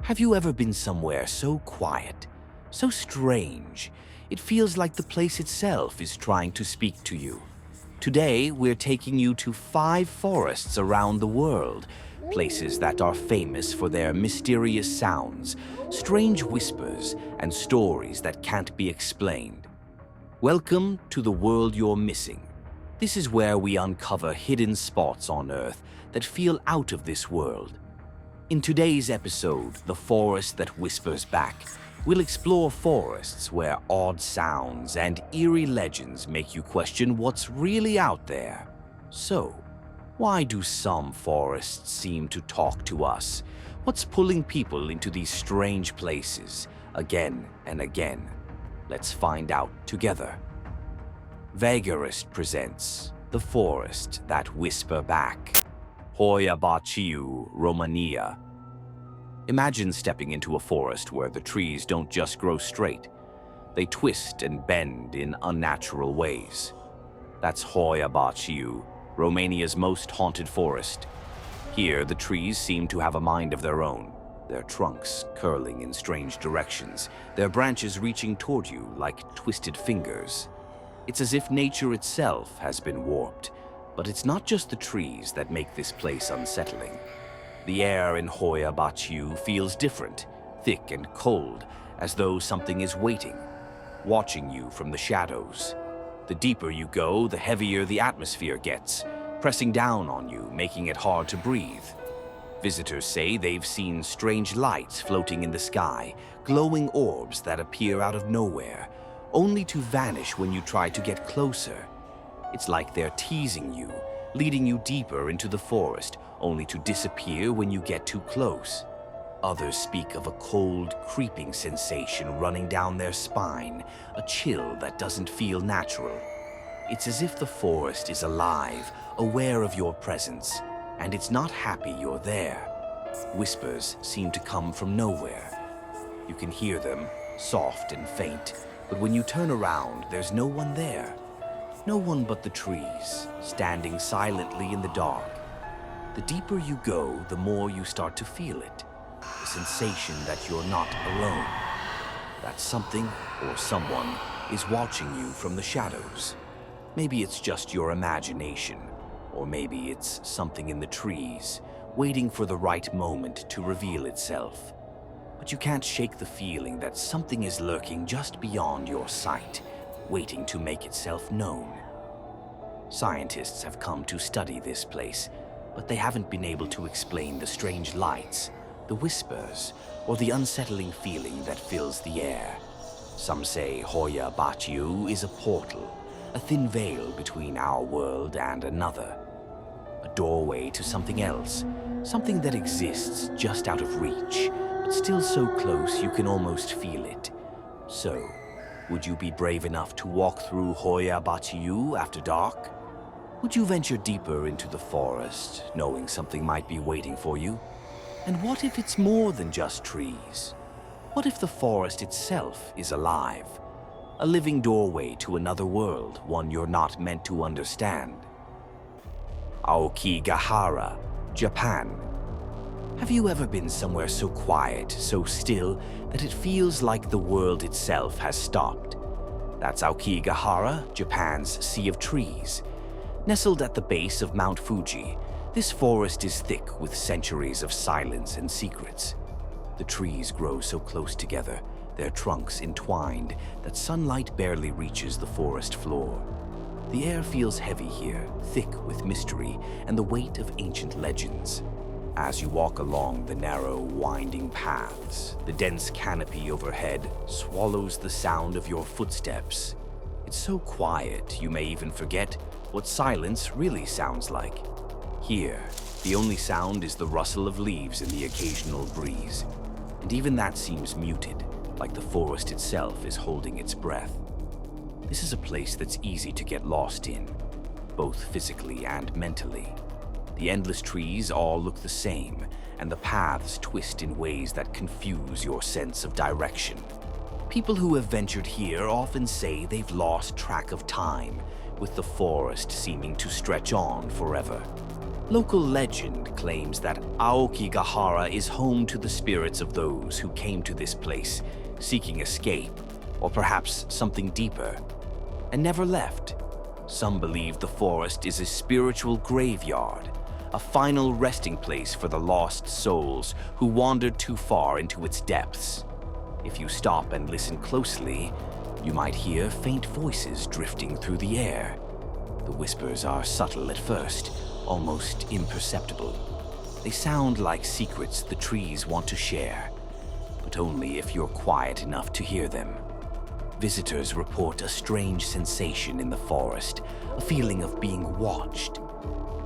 Have you ever been somewhere so quiet, so strange, it feels like the place itself is trying to speak to you? Today, we're taking you to 5 forests around the world, places that are famous for their mysterious sounds, strange whispers, and stories that can't be explained. Welcome to the world you're missing. This is where we uncover hidden spots on Earth that feel out of this world. In today's episode, The Forest That Whispers Back, we'll explore forests where odd sounds and eerie legends make you question what's really out there. So, why do some forests seem to talk to us? What's pulling people into these strange places again and again? Let's find out together. Vagarist presents The Forest That Whisper Back. Hoia Baciu, Romania. Imagine stepping into a forest where the trees don't just grow straight. They twist and bend in unnatural ways. That's Hoia Baciu, Romania's most haunted forest. Here, the trees seem to have a mind of their own, their trunks curling in strange directions, their branches reaching toward you like twisted fingers. It's as if nature itself has been warped. But it's not just the trees that make this place unsettling. The air in Hoia Baciu feels different, thick and cold, as though something is waiting, watching you from the shadows. The deeper you go, the heavier the atmosphere gets, pressing down on you, making it hard to breathe. Visitors say they've seen strange lights floating in the sky, glowing orbs that appear out of nowhere, only to vanish when you try to get closer. It's like they're teasing you, leading you deeper into the forest, only to disappear when you get too close. Others speak of a cold, creeping sensation running down their spine, a chill that doesn't feel natural. It's as if the forest is alive, aware of your presence, and it's not happy you're there. Whispers seem to come from nowhere. You can hear them, soft and faint, but when you turn around, there's no one there. No one but the trees, standing silently in the dark. The deeper you go, the more you start to feel it. The sensation that you're not alone. That something or someone is watching you from the shadows. Maybe it's just your imagination, or maybe it's something in the trees, waiting for the right moment to reveal itself. But you can't shake the feeling that something is lurking just beyond your sight, waiting to make itself known. Scientists have come to study this place, but they haven't been able to explain the strange lights, the whispers, or the unsettling feeling that fills the air. Some say Hoia Baciu is a portal, a thin veil between our world and another. A doorway to something else, something that exists just out of reach, but still so close you can almost feel it. So, would you be brave enough to walk through Hoia Baciu after dark? Would you venture deeper into the forest, knowing something might be waiting for you? And what if it's more than just trees? What if the forest itself is alive? A living doorway to another world, one you're not meant to understand. Aokigahara, Japan. Have you ever been somewhere so quiet, so still, that it feels like the world itself has stopped? That's Aokigahara, Japan's Sea of Trees. Nestled at the base of Mount Fuji, this forest is thick with centuries of silence and secrets. The trees grow so close together, their trunks entwined, that sunlight barely reaches the forest floor. The air feels heavy here, thick with mystery and the weight of ancient legends. As you walk along the narrow, winding paths, the dense canopy overhead swallows the sound of your footsteps. It's so quiet, you may even forget what silence really sounds like. Here, the only sound is the rustle of leaves in the occasional breeze. And even that seems muted, like the forest itself is holding its breath. This is a place that's easy to get lost in, both physically and mentally. The endless trees all look the same, and the paths twist in ways that confuse your sense of direction. People who have ventured here often say they've lost track of time, with the forest seeming to stretch on forever. Local legend claims that Aokigahara is home to the spirits of those who came to this place seeking escape, or perhaps something deeper, and never left. Some believe the forest is a spiritual graveyard, a final resting place for the lost souls who wandered too far into its depths. If you stop and listen closely, you might hear faint voices drifting through the air. The whispers are subtle at first, almost imperceptible. They sound like secrets the trees want to share, but only if you're quiet enough to hear them. Visitors report a strange sensation in the forest, a feeling of being watched.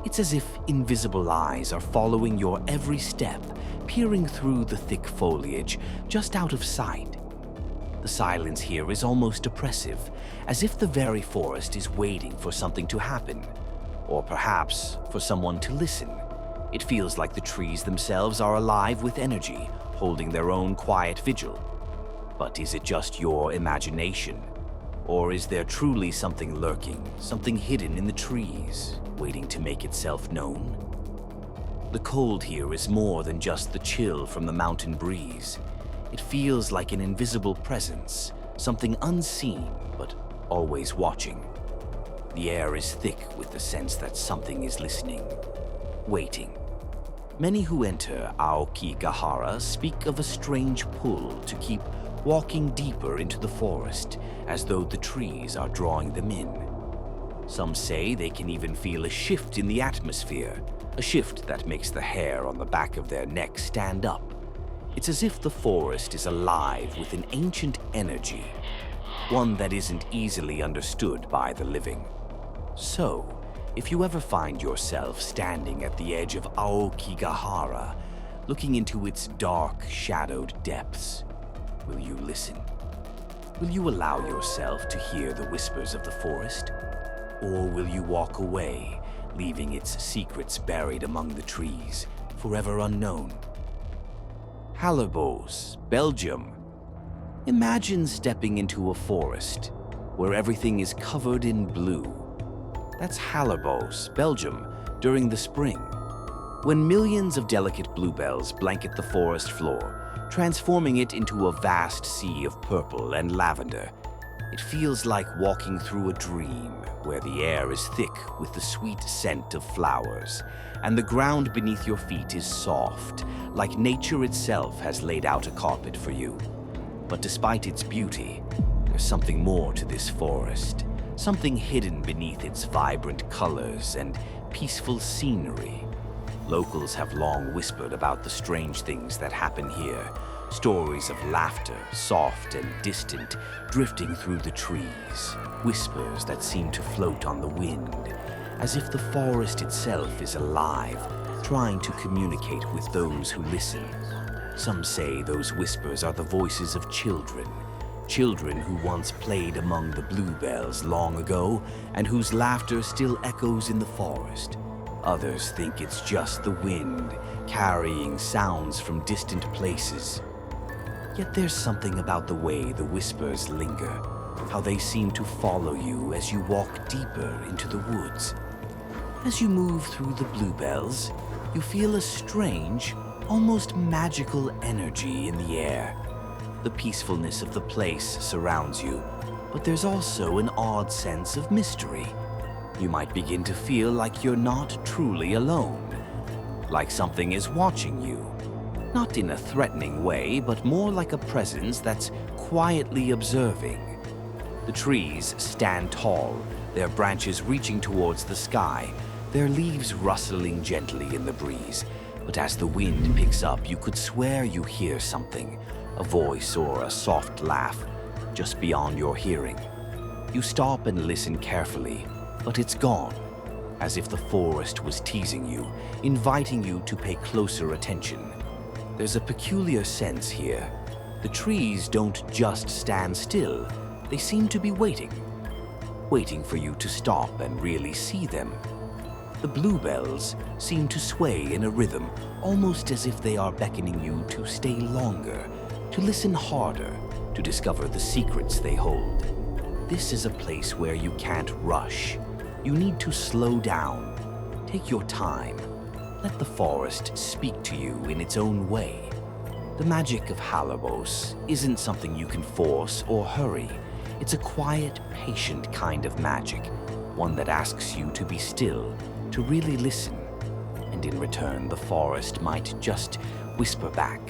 It's as if invisible eyes are following your every step, peering through the thick foliage just out of sight. The silence here is almost oppressive, as if the very forest is waiting for something to happen, or perhaps for someone to listen. It feels like the trees themselves are alive with energy, holding their own quiet vigil. But is it just your imagination? Or is there truly something lurking, something hidden in the trees, waiting to make itself known? The cold here is more than just the chill from the mountain breeze. It feels like an invisible presence, something unseen but always watching. The air is thick with the sense that something is listening, waiting. Many who enter Aokigahara speak of a strange pull to keep walking deeper into the forest, as though the trees are drawing them in. Some say they can even feel a shift in the atmosphere, a shift that makes the hair on the back of their neck stand up. It's as if the forest is alive with an ancient energy, one that isn't easily understood by the living. So, if you ever find yourself standing at the edge of Aokigahara, looking into its dark, shadowed depths, will you listen? Will you allow yourself to hear the whispers of the forest? Or will you walk away, leaving its secrets buried among the trees, forever unknown? Hallerbos, Belgium. Imagine stepping into a forest where everything is covered in blue. That's Hallerbos, Belgium, during the spring, when millions of delicate bluebells blanket the forest floor, transforming it into a vast sea of purple and lavender. It feels like walking through a dream where the air is thick with the sweet scent of flowers, and the ground beneath your feet is soft, like nature itself has laid out a carpet for you. But despite its beauty, there's something more to this forest, something hidden beneath its vibrant colors and peaceful scenery. Locals have long whispered about the strange things that happen here, stories of laughter, soft and distant, drifting through the trees, whispers that seem to float on the wind, as if the forest itself is alive, trying to communicate with those who listen. Some say those whispers are the voices of children who once played among the bluebells long ago and whose laughter still echoes in the forest. Others think it's just the wind carrying sounds from distant places. Yet there's something about the way the whispers linger, how they seem to follow you as you walk deeper into the woods. As you move through the bluebells, you feel a strange, almost magical energy in the air. The peacefulness of the place surrounds you, but there's also an odd sense of mystery. You might begin to feel like you're not truly alone, like something is watching you. Not in a threatening way, but more like a presence that's quietly observing. The trees stand tall, their branches reaching towards the sky, their leaves rustling gently in the breeze. But as the wind picks up, you could swear you hear something, a voice or a soft laugh, just beyond your hearing. You stop and listen carefully, but it's gone, as if the forest was teasing you, inviting you to pay closer attention. There's a peculiar sense here. The trees don't just stand still, they seem to be waiting for you to stop and really see them. The bluebells seem to sway in a rhythm, almost as if they are beckoning you to stay longer, to listen harder, to discover the secrets they hold. This is a place where you can't rush. You need to slow down, take your time, Let the forest speak to you in its own way. The magic of Hallerbos isn't something you can force or hurry. It's a quiet, patient kind of magic, one that asks you to be still, to really listen. And in return, the forest might just whisper back.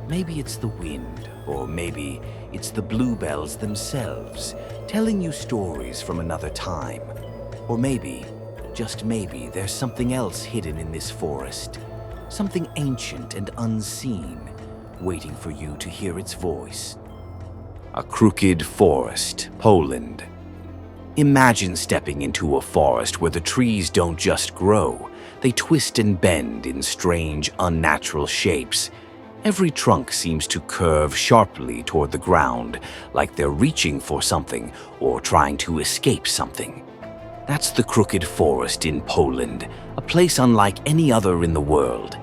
Maybe it's the wind, or maybe it's the bluebells themselves, telling you stories from another time. Or maybe, just maybe, there's something else hidden in this forest, something ancient and unseen, waiting for you to hear its voice. A crooked forest, Poland. Imagine stepping into a forest where the trees don't just grow, they twist and bend in strange, unnatural shapes. Every trunk seems to curve sharply toward the ground, like they're reaching for something or trying to escape something. That's the crooked forest in Poland, a place unlike any other in the world.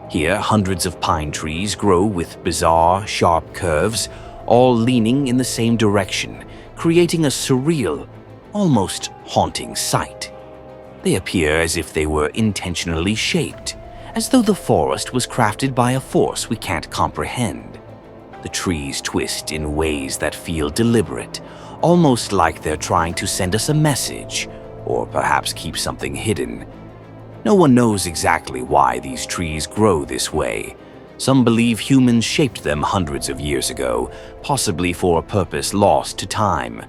Here, hundreds of pine trees grow with bizarre, sharp curves, all leaning in the same direction, creating a surreal, almost haunting sight. They appear as if they were intentionally shaped, as though the forest was crafted by a force we can't comprehend. The trees twist in ways that feel deliberate, almost like they're trying to send us a message, or perhaps keep something hidden. No one knows exactly why these trees grow this way. Some believe humans shaped them hundreds of years ago, possibly for a purpose lost to time.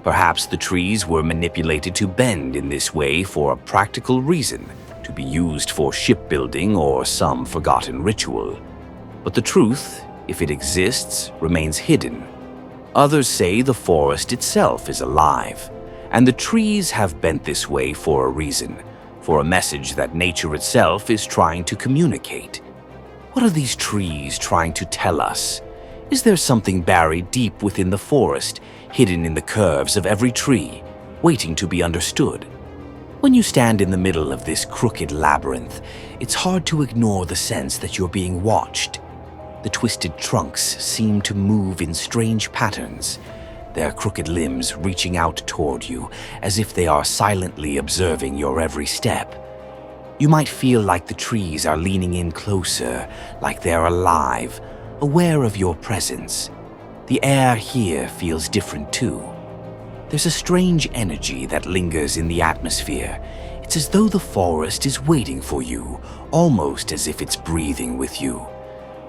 Perhaps the trees were manipulated to bend in this way for a practical reason, to be used for shipbuilding or some forgotten ritual. But the truth, if it exists, remains hidden. Others say the forest itself is alive, and the trees have bent this way for a reason, for a message that nature itself is trying to communicate. What are these trees trying to tell us? Is there something buried deep within the forest, hidden in the curves of every tree, waiting to be understood? When you stand in the middle of this crooked labyrinth, it's hard to ignore the sense that you're being watched. The twisted trunks seem to move in strange patterns, their crooked limbs reaching out toward you as if they are silently observing your every step. You might feel like the trees are leaning in closer, like they're alive, aware of your presence. The air here feels different too. There's a strange energy that lingers in the atmosphere. It's as though the forest is waiting for you, almost as if it's breathing with you.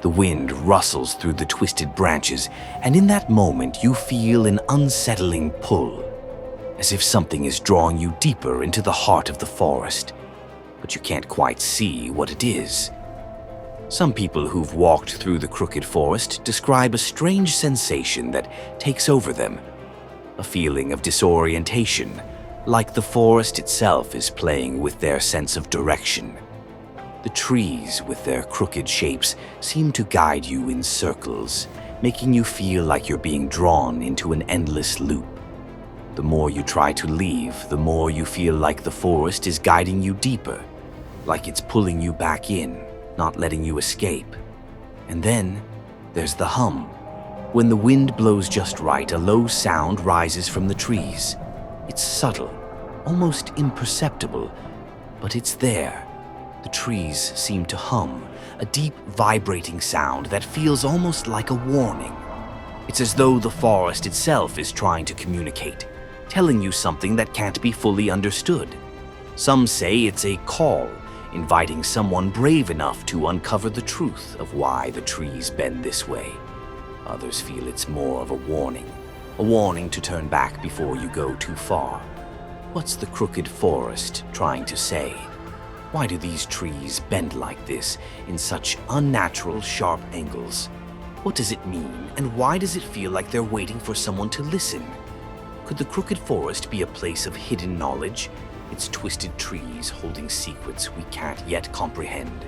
The wind rustles through the twisted branches, and in that moment you feel an unsettling pull, as if something is drawing you deeper into the heart of the forest, but you can't quite see what it is. Some people who've walked through the crooked forest describe a strange sensation that takes over them, a feeling of disorientation, like the forest itself is playing with their sense of direction. The trees, with their crooked shapes, seem to guide you in circles, making you feel like you're being drawn into an endless loop. The more you try to leave, the more you feel like the forest is guiding you deeper, like it's pulling you back in, not letting you escape. And then there's the hum. When the wind blows just right, a low sound rises from the trees. It's subtle, almost imperceptible, but it's there. The trees seem to hum, a deep, vibrating sound that feels almost like a warning. It's as though the forest itself is trying to communicate, telling you something that can't be fully understood. Some say it's a call, inviting someone brave enough to uncover the truth of why the trees bend this way. Others feel it's more of a warning to turn back before you go too far. What's the crooked forest trying to say? Why do these trees bend like this, in such unnatural, sharp angles? What does it mean, and why does it feel like they're waiting for someone to listen? Could the crooked forest be a place of hidden knowledge, its twisted trees holding secrets we can't yet comprehend?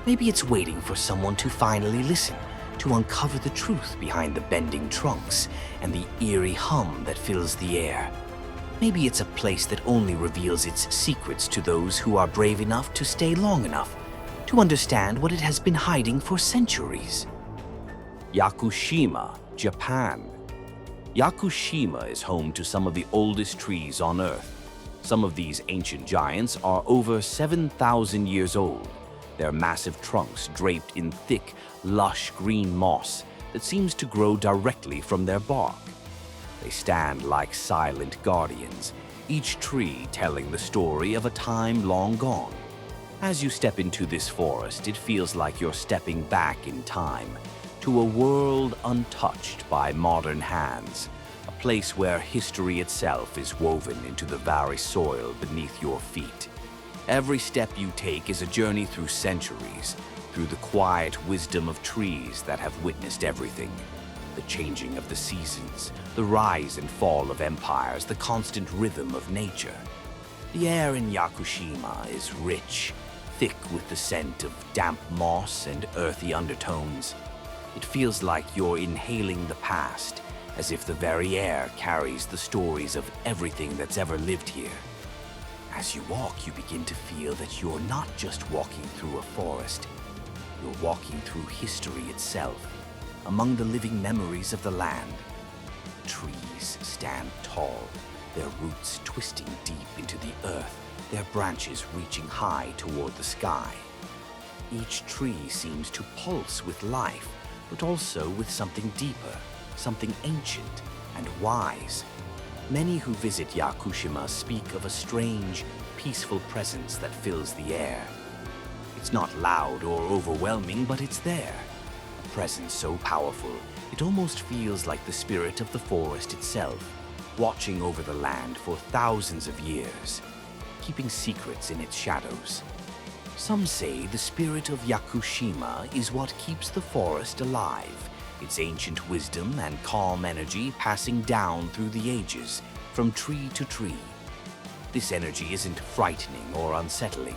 Maybe it's waiting for someone to finally listen, to uncover the truth behind the bending trunks and the eerie hum that fills the air. Maybe it's a place that only reveals its secrets to those who are brave enough to stay long enough to understand what it has been hiding for centuries. Yakushima, Japan. Yakushima is home to some of the oldest trees on Earth. Some of these ancient giants are over 7,000 years old, their massive trunks draped in thick, lush green moss that seems to grow directly from their bark. They stand like silent guardians, each tree telling the story of a time long gone. As you step into this forest, it feels like you're stepping back in time to a world untouched by modern hands, a place where history itself is woven into the very soil beneath your feet. Every step you take is a journey through centuries, through the quiet wisdom of trees that have witnessed everything. The changing of the seasons, the rise and fall of empires, the constant rhythm of nature. The air in Yakushima is rich, thick with the scent of damp moss and earthy undertones. It feels like you're inhaling the past, as if the very air carries the stories of everything that's ever lived here. As you walk, you begin to feel that you're not just walking through a forest. You're walking through history itself, among the living memories of the land. The trees stand tall, their roots twisting deep into the earth, their branches reaching high toward the sky. Each tree seems to pulse with life, but also with something deeper, something ancient and wise. Many who visit Yakushima speak of a strange, peaceful presence that fills the air. It's not loud or overwhelming, but it's there. A presence so powerful, it almost feels like the spirit of the forest itself, watching over the land for thousands of years, keeping secrets in its shadows. Some say the spirit of Yakushima is what keeps the forest alive, its ancient wisdom and calm energy passing down through the ages, from tree to tree. This energy isn't frightening or unsettling.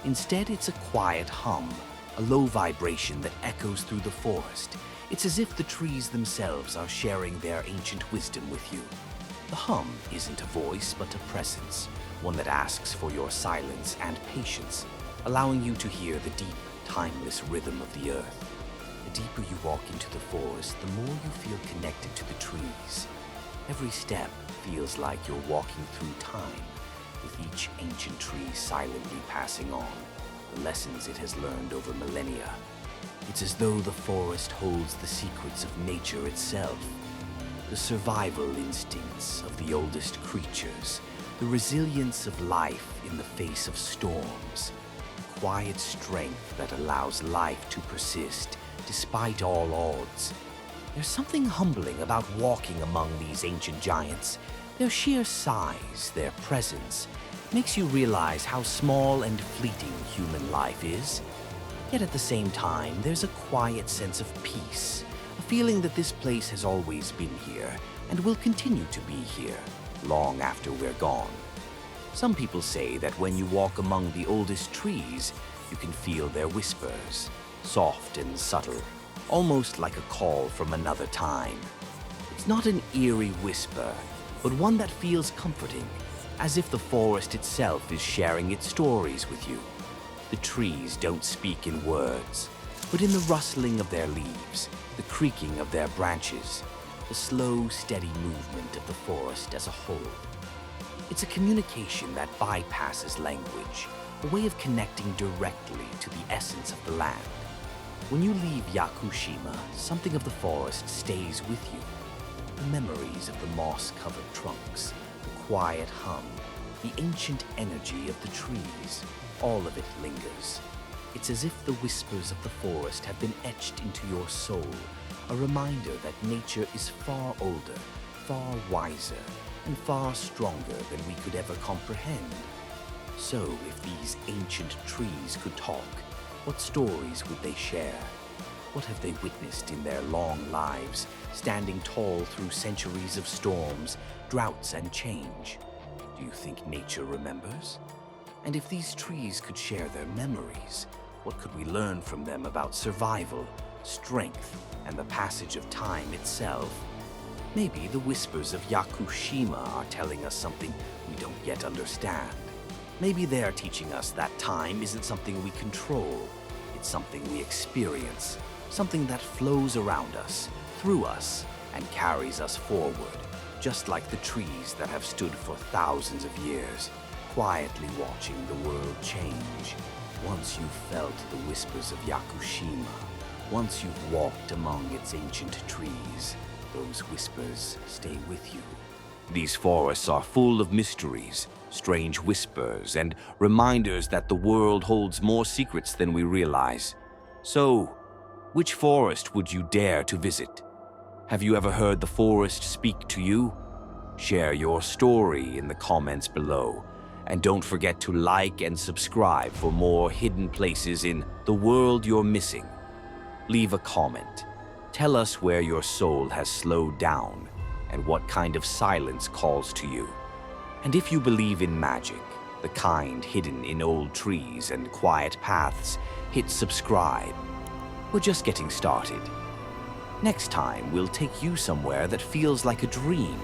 Instead, it's a quiet hum, a low vibration that echoes through the forest. It's as if the trees themselves are sharing their ancient wisdom with you. The hum isn't a voice, but a presence, one that asks for your silence and patience, allowing you to hear the deep, timeless rhythm of the earth. The deeper you walk into the forest, the more you feel connected to the trees. Every step feels like you're walking through time, with each ancient tree silently passing on the lessons it has learned over millennia. It's as though the forest holds the secrets of nature itself, the survival instincts of the oldest creatures, the resilience of life in the face of storms, the quiet strength that allows life to persist despite all odds. There's something humbling about walking among these ancient giants. Their sheer size, their presence, makes you realize how small and fleeting human life is. Yet at the same time, there's a quiet sense of peace, a feeling that this place has always been here and will continue to be here long after we're gone. Some people say that when you walk among the oldest trees, you can feel their whispers, soft and subtle, almost like a call from another time. It's not an eerie whisper, but one that feels comforting, as if the forest itself is sharing its stories with you. The trees don't speak in words, but in the rustling of their leaves, the creaking of their branches, the slow, steady movement of the forest as a whole. It's a communication that bypasses language, a way of connecting directly to the essence of the land. When you leave Yakushima, something of the forest stays with you. The memories of the moss-covered trunks, the quiet hum, the ancient energy of the trees, all of it lingers. It's as if the whispers of the forest have been etched into your soul, a reminder that nature is far older, far wiser, and far stronger than we could ever comprehend. So, if these ancient trees could talk, what stories would they share? What have they witnessed in their long lives, standing tall through centuries of storms, droughts, and change? Do you think nature remembers? And if these trees could share their memories, what could we learn from them about survival, strength, and the passage of time itself? Maybe the whispers of Yakushima are telling us something we don't yet understand. Maybe they're teaching us that time isn't something we control. It's something we experience, something that flows around us, through us, and carries us forward, just like the trees that have stood for thousands of years, quietly watching the world change. Once you've felt the whispers of Yakushima, once you've walked among its ancient trees, those whispers stay with you. These forests are full of mysteries, strange whispers, and reminders that the world holds more secrets than we realize. So, which forest would you dare to visit? Have you ever heard the forest speak to you? Share your story in the comments below, and don't forget to like and subscribe for more hidden places in the world you're missing. Leave a comment. Tell us where your soul has slowed down and what kind of silence calls to you. And if you believe in magic, the kind hidden in old trees and quiet paths, hit subscribe. We're just getting started. Next time, we'll take you somewhere that feels like a dream,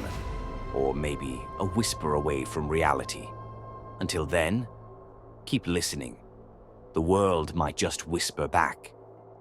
or maybe a whisper away from reality. Until then, keep listening. The world might just whisper back.